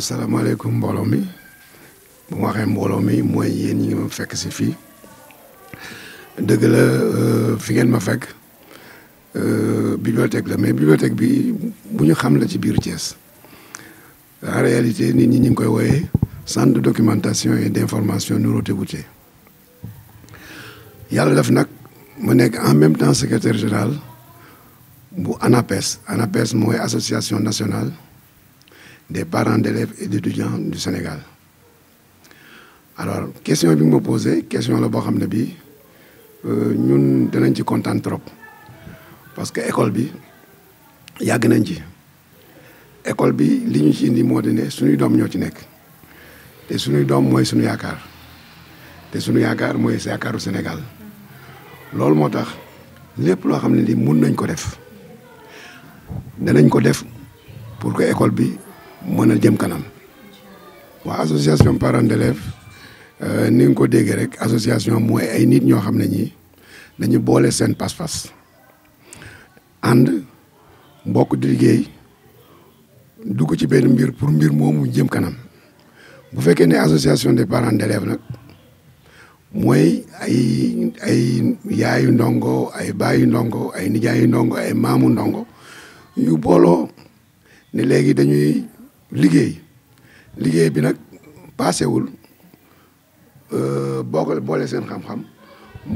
asalaamaaleykum mbooloo mi bu ma waxee mbooloo mi mooy yéen ñi nga ma fekk si fii dëgg la fi ngeen ma fekk bibliothèque la mais bibliothèque bi bu ñu xam la ci biir Thiès en réalité nit ñi ñu ngi koy wooyee centre de documentation et d'information Nourou-Tébouté yàlla def nag ma nekk en même temps secrétaire général bu ANAPES. ANAPES mooy association nationale des parents d'élèves et d'étudiants du Sénégal. Alors question bi nga ma posé question la boo xam ne bii ñun dinañ ci kontaan trop parce que école bi yàgg nañ ci école bi li ñu ci indi moo di ne suñuy doom ñoo ci nekk te suñuy doom mooy suñu yaakaar te suñu yaakaar mooy yaakaaru Sénégal loolu moo tax lépp loo xam ne ni mun nañ ko def danañ ko def pour que école bi mën a jëm kanam. waa association parents d'élèves ni nga ko déggee rek association mooy ay nit ñoo xam ne ñi dañu boole seen pas-pas ànd mbokk di liggéey dugg ci benn mbir pour mbir moomu jëm kanam bu fekkee ne association des parents d'élèves nag mooy ay yaayu ndongo ay baayu ndongo ay nijaayu ndongo ay maamu ndongo yu booloo ne léegi dañuy liggéey bi nag paasewul boole seen xam-xam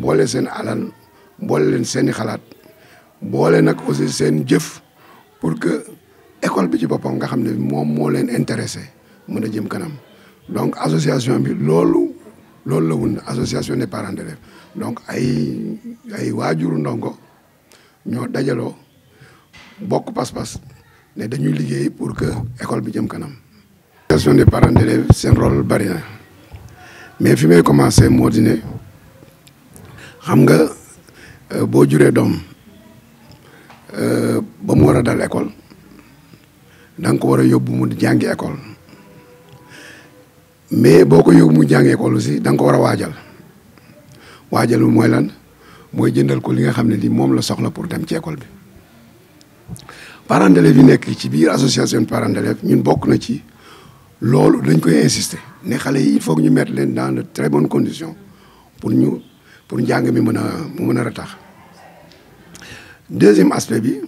boole seen alal boole leen seeni xalaat boole nag aussi seen jëf pour que école bi ci boppam nga xam ne moom moo leen intéressé mën a jëm kanam donc association bi loolu la wun association des parents d'élèves donc ay waajuru ndongo ñoo dajaloo bokk pas-pas ne dañuy liggéey pour que école bi jëm kanam. association des parents d'élèves seen rôle bari na mais fi may commencé moo di ne xam nga boo juree doom ba mu war a dal école da nga ko war a yóbbu mu jàngi école mais boo ko yóbbu mu jàngi école aussi da nga ko war a waajal mooy lan mooy jëndal ko li nga xam ne ni moom la soxla pour dem ci école bi. parents d'élèves yi nekk ci biir association parents d'élèves ñun bokk na ci loolu dañ koy insister ne xale yi il faut que ñu mettre leen dans de très bonnes conditions pour njàng mi mën a ratax. deuxième aspect bi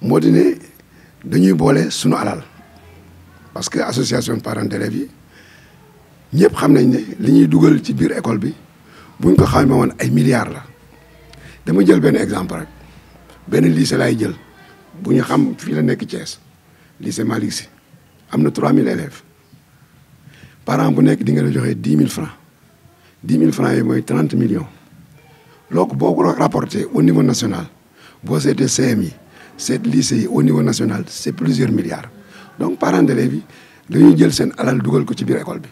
moo di ne dañuy boole suñu alal parce que association parents d'élèves yi ñëpp xam nañ ne li ñuy dugal ci biir école bi buñ ko xamee woon ay milliards la. dama jël benn exemple rek benn lycée laay jël bu ñu xam fii la nekk Thiès lycée Malick Sy am na 3000 élèves parent bu nekk di nga la joxe 10 000 francs 10 000 francs yi mooy 30 millions loolu boo ko rapporté au niveau national boo seetee CM yi seet lycée yi au niveau national c'est plusieurs milliards donc parents d'élèves yi dañuy jël seen alal dugal ko ci biir école bi.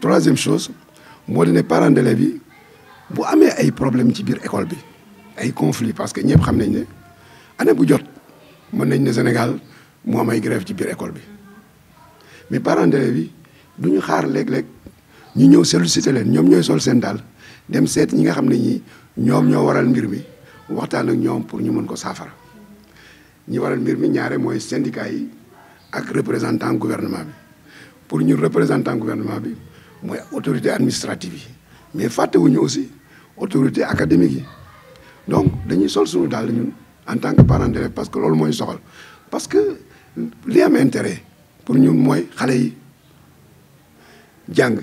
troisième chose moo di ne parents d'élèves yi bu amee ay problème ci biir école bi ay conflit parce que ñëpp xam nañ ne année bu jot mën nañ ne Sénégal mu am ay grève ci biir école bi mais parents d'élèves yi du ñu xaar léeg-léeg ñu ñëw solliciter leen ñoom ñooy sol seen daal dem seet ñi nga xam ne ñi ñoom ñoo waral mbir mi waxtaan ak ñoom pour ñu mën ko saafara ñi waral mbir mi ñaare mooy syndicat yi ak représentant gouvernement bi pour ñu représentant gouvernement bi mooy autorité administrative yi mais fàttewuñu aussi autorité académique yi donc dañuy sol suñu daal ñun en tant que parent d'élève parce que loolu mooy soxal parce que li am intérêt pour ñun mooy xale yi jàng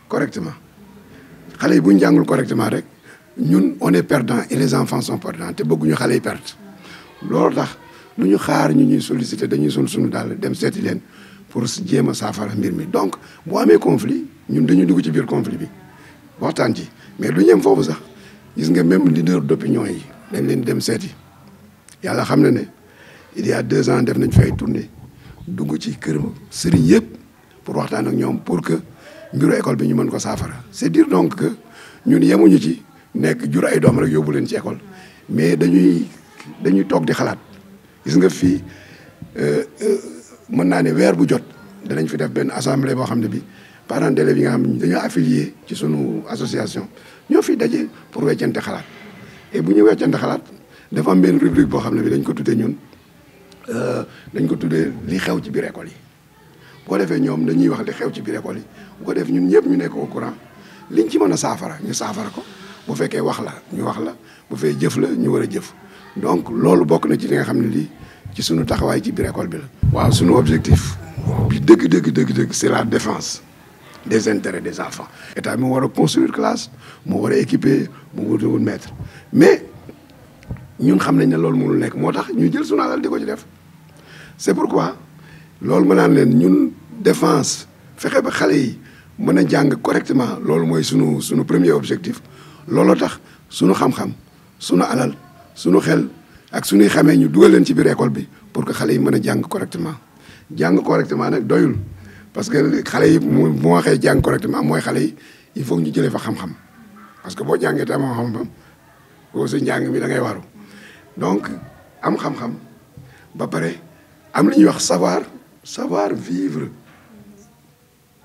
correctement xale yi bu ñu jàngul correctement rek ñun on est perdant et les enfants sont perdants te bëgguñu xale yi perte loolu tax lu ñu xaar ñu ñuy solliciter dañuy sol suñu daal dem seeti leen pour jéem a saafara mbir mi donc bu amee conflit ñun dañuy dugg ci biir conflit bi waxtaan ci mais lu ñem foofu sax gis nga même leader d'opinion yi dañ leen dem seeti yàlla xam na ne il y a 2 ans def nañ fay tournée dugg ci kër sëriñ yëpp pour waxtaan ak ñoom pour que mbiru école bi ñu mën ko saafara c'est dire donc que ñun yemuñu ci nekk jur ay doom rek yóbbu leen ci école mais dañuy toog di xalaat gis nga fii mën naa ne weer bu jot danañ fi def benn assemblée boo xam ne bi parents d'élèves yi nga xam ne dañoo affilié ci sunu association ñoo fi daje pour weccante xalaat et bu ñu weccante xalaat dafa am benn rubrique boo xam ne bi dañ ko tuddee ñun dañ ko tuddee li xew ci biir école yi bu ko defee ñoom dañuy wax li xew ci biir école yi bu ko def ñun ñëpp ñu nekk au courant liñ ci mën a saafara ñu saafara ko bu fekkee wax la ñu wax la bu fekkee jëf la ñu war a jëf donc loolu bokk na ci li nga xam ne lii ci sunu taxawaay ci biir école bi la. waaw sunu objectif bi dëgg c'est la défense des intérêts des enfants. état mu war a construire classe mu war a équiper mu wut maître mais ñun xam nañ ne loolu mënul nekk moo tax ñu jël sunu alal di ko ci def c'est pourquoi loolu ma naan leen ñun défense fexe ba xale yi mën a jàng correctement loolu mooy sunu premier objectif looloo tax sunu xam-xam sunu alal sunu xel ak suñuy xamee ñu dugal leen ci biir école bi pour que xale yi mën a jàng correctement nag doyul parce que xale yi bu ma waxee jàng correctement mooy xale yi il faut ñu jëlee fa xam-xam parce que boo jàngee te amoo xam-xam boo sa njàng mi da ngay waru donc am xam-xam ba pare am li ñuy wax savoir vivre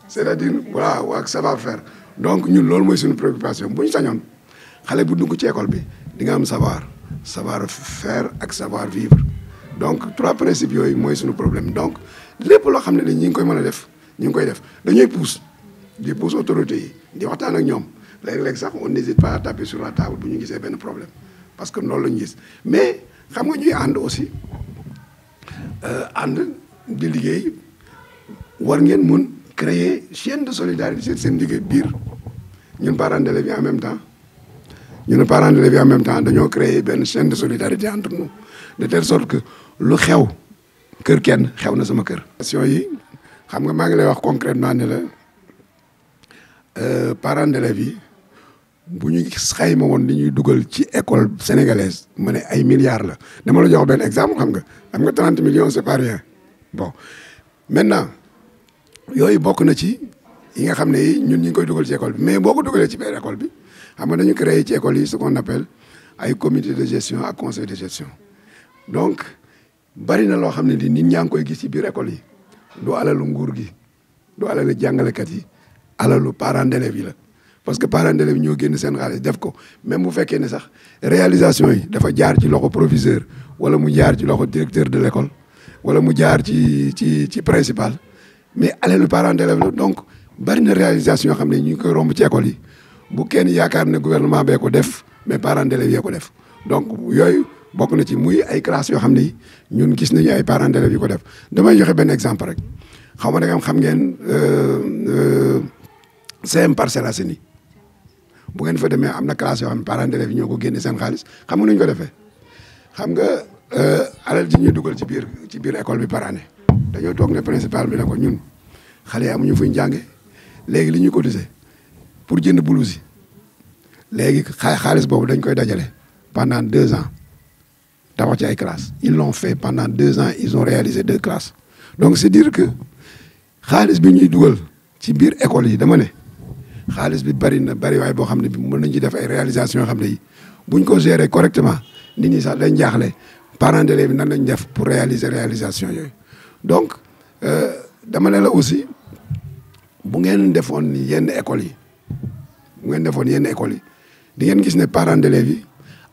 c'est-à-dire voilà ak savoir faire donc ñun loolu mooy suñu préoccupation bu ñu sañoon xale bu dugg ci école bi di nga am savoir faire ak savoir vivre donc 3 principes yooyu mooy suñu problème donc lépp loo xam ne ñi ngi koy mën a def ñu ngi koy def dañuy pousse autorités yi di waxtaan ak ñoom léeg-léeg sax on n'hésite pas à taper sur la table bu ñu gisee benn problème parce que loolu la ñu gis mais xam nga ñuy ànd aussi ànd di liggéey war ngeen mun créer chaîne de solidarité seen liggéey biir ñun parents d'élèves yi en même temps dañoo créer benn chaîne de solidarité entre nous de telle sorte que lu xew kër kenn xew na sama kër. question yi xam nga maa ngi lay wax concrètement ne la parents d'élèves yi bu ñu xayma woon li ñuy dugal ci école sénégalaise ma ne ay milliards la dama la jox benn exemple xam nga 30 millions c'est pas rien bon maintenant yooyu bokk na ci yi nga xam ne yi ñun ñu ngi koy dugal ci école bi mais boo ko dugalee ci biir école bi xam nga dañu créer ci école yi ce qu'on appelle ay comité de gestion ak conseil de gestion donc bari na loo xam ne di nit ñaa ngi koy gis ci biir école yi du alalu nguur gi du alalu jàngalekat yi alalu parents d'élèves yi la parce que parents d'élèves yi ñoo génn seen xaalis def ko même bu fekkee ne sax réalisation yi dafa jaar ci loxo proviseur wala mu jaar ci loxo directeur de l'école wala mu jaar ci principal mais alalu parents d'élèves la donc bari na réalisation yoo xam ne ñu ngi koy romb ci école yi bu kenn yaakaar ne gouvernement bee ko def mais parents d'élèves yee ko def donc yooyu bokk na ci muy ay classes yoo xam ne ñun gis nañu ay parents d'élèves yi ko def damay joxe benn exemple rek xaw ma da nga xam ngeen CM Parcelles Assainies bu ngeen fa demee am na classe yoo xam ne parents d'élèves yi ñoo ko génne seen xaalis xam nga nu ñu ko defee xam nga alal ji ñuy dugal ci biir école bi par année dañoo toog ne principal bi ne ko ñun xale yi amuñu fuñ jànge léegi li ñuy cotiser pour jënd blouse yi léegi xaalis boobu dañ koy dajale pendant 2 ans tabax ci ay classes ils l'ont fait pendant 2 ans ils ont réalisé 2 classes donc c'est dire que xaalis bi ñuy dugal ci biir école yi dama ne xaalis bi bari na bari waaye boo xam ne bi mën nañ ci def ay réalisations yoo xam ne yi buñ ko gérer correctement nit ñi sax dañ jaaxle parents d'élèves bi nan lañ def pour réalisation yooyu donc dama ne la aussi bu ngeen defoon yenn écoles yi di ngeen gis ne parents d'élèves yi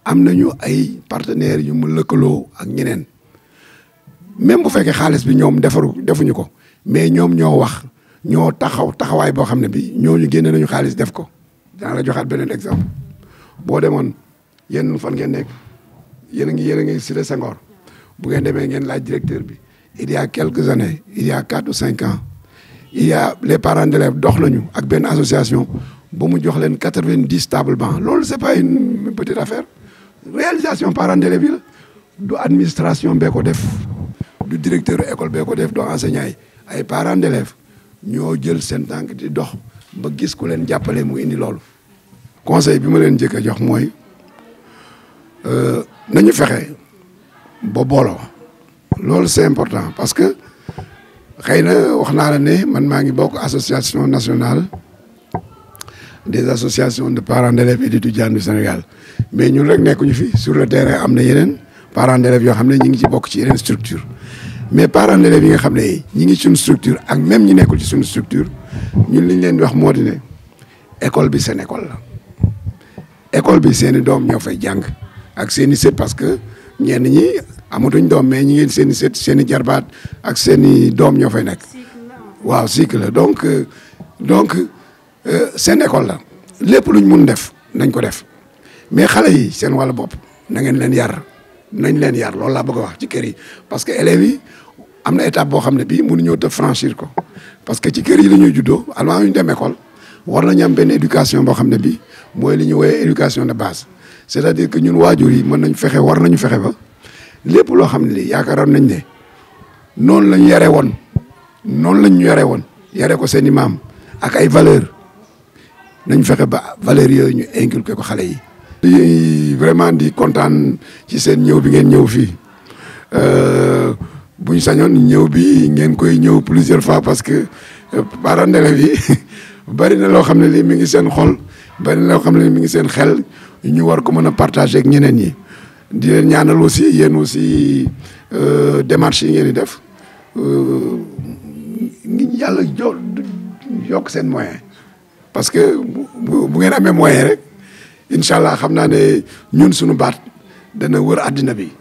am nañu ay partenaires yu mu lëkkaloo ak ñeneen même bu fekkee xaalis bi ñoom defuñu ko mais ñoom ñoo wax ñoo taxawaay boo xam ne bi ñooñu génne nañu xaalis def ko. dana la joxaat beneen exemple boo demoon yéen fan ngeen nekk yéen a ngi Cité Senghor bu ngeen demee ngeen laaj directeur bi il y a quelques années il y a 4 ou 5 ans il y a les parents d'élèves dox nañu ak benn association ba mu jox leen 90 tables bancs loolu c'est pas une petite affaire réalisation parents d'élèves yi la du administration bee ko def du directeur école bee ko def du enseignant yi ay parents d'élèves ñoo jël seen tànk di dox ba gis ku leen jàppale mu indi loolu. conseil bi ma leen njëkk a jox mooy nañu fexe ba booloo loolu c'est important parce que xëy na wax naa la ne man maa ngi bokk association nationale des associations de parents d'élèves et d'étudiants du Sénégal mais ñun rek nekkuñu fi sur le terrain am na yeneen parents d'élèves yoo xam ne ñi ngi ci bokk ci yeneen structure mais parents d'élèves yi nga xam ne ñi ngi suñu structure ak même ñi nekkul ci suñu structure ñun li ñu leen di wax moo di ne école bi seen école la école bi seeni doom ñoo fay jàng ak seeni sët parce que ñenn ñi amatuñ doom mais ñi ngeen seen i sët seen i jarbaat ak seen i doom ñoo fay nekk. waaw cycle la donc seen école la lépp luñ mun def nañ ko def mais xale yi seen wàllu bopp na ngeen leen yar nañ leen yar loolu laa bëgg a wax ci kër yi parce que élèves yi am na étape boo xam ne bii mënuñoo te franchir ko parce que ci kër yi la ñuy juddoo avant ñu dem école war nañu am benn éducation boo xam ne bii mooy li ñu woowee éducation de base c'est-à-dire que ñun waajur yi mën nañ fexe war nañu fexe ba lépp loo xam ne lii yaakaaroon nañ ne noonu la ñu yare woon noonu lañ ñu yare woon yare ko seen i maam ak ay valeur nañ fexe ba valeurs yooyu ñu inculquer ko xale yi. di vraiment di kontaan ci seen ñëw bi ngeen ñëw fii buñ sañoon ñëw bi ngeen koy ñëw plusieurs fois parce que parents d'élèves yi bari na loo xam ne lii mi ngi seen xol bari na loo xam ne mi ngi seen xel ñu war ko mën a partager ak ñeneen ñi di leen ñaanal aussi yéen aussi démarche yi ngeen di def ngi yàlla yokk seen moyen parce que bu ngeen amee moyen rek incha allah xam naa ne ñun suñu baat dana wër àddina bi